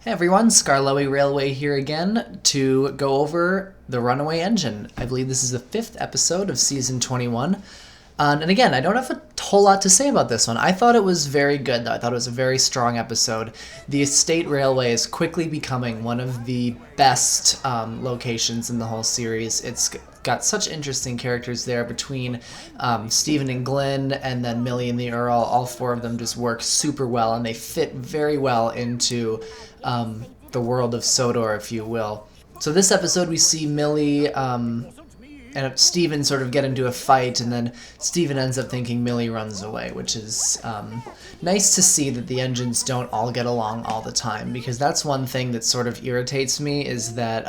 Hey everyone, Skarloey Railway here again to go over the Runaway engine. I believe this is the 5th episode of Season 21. And again, I don't have a whole lot to say about this one. I thought it was very good, though. I thought it was a very strong episode. The Estate Railway is quickly becoming one of the best locations in the whole series. It's got such interesting characters there between Stephen and Glenn, and then Millie and the Earl. All four of them just work super well, and they fit very well into the world of Sodor, if you will. So this episode we see Millie and Stephen sort of get into a fight, and then Stephen ends up thinking Millie runs away, which is nice to see that the engines don't all get along all the time, because that's one thing that sort of irritates me, is that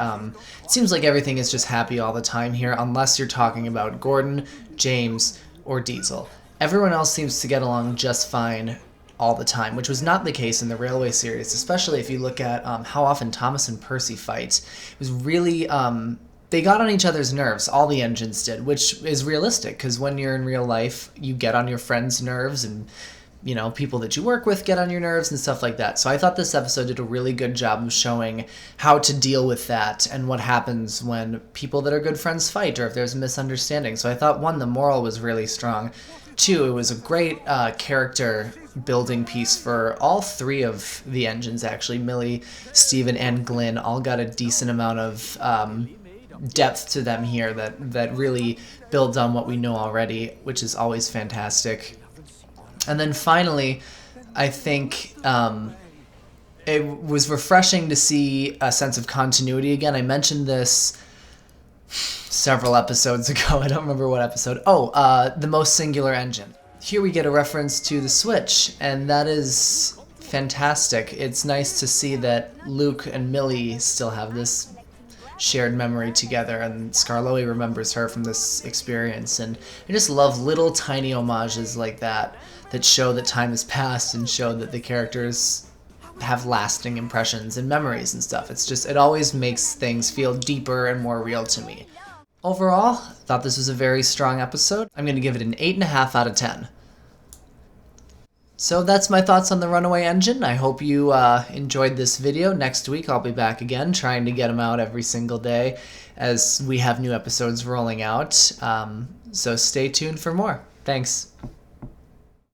it seems like everything is just happy all the time here, unless you're talking about Gordon, James, or Diesel. Everyone else seems to get along just fine all the time, which was not the case in the Railway series, especially if you look at how often Thomas and Percy fight. It was really... they got on each other's nerves, all the engines did, which is realistic, because when you're in real life, you get on your friends' nerves, and, you know, people that you work with get on your nerves and stuff like that. So I thought this episode did a really good job of showing how to deal with that and what happens when people that are good friends fight, or if there's a misunderstanding. So I thought, one, the moral was really strong. Two, it was a great character building piece for all three of the engines, actually. Millie, Stephen, and Glenn all got a decent amount of depth to them here that really builds on what we know already, which is always fantastic. And then finally, I think it was refreshing to see a sense of continuity again. I mentioned this several episodes ago. I don't remember what episode. The most singular engine. Here we get a reference to the Switch, and that is fantastic. It's nice to see that Luke and Millie still have this shared memory together, and Skarloey remembers her from this experience. And I just love little tiny homages like that show that time has passed and show that the characters have lasting impressions and memories and stuff. It always makes things feel deeper and more real to me. Overall, I thought this was a very strong episode. I'm going to give it an 8.5 out of 10. So that's my thoughts on the Runaway engine. I hope you enjoyed this video. Next week I'll be back again, trying to get them out every single day as we have new episodes rolling out. So stay tuned for more. Thanks.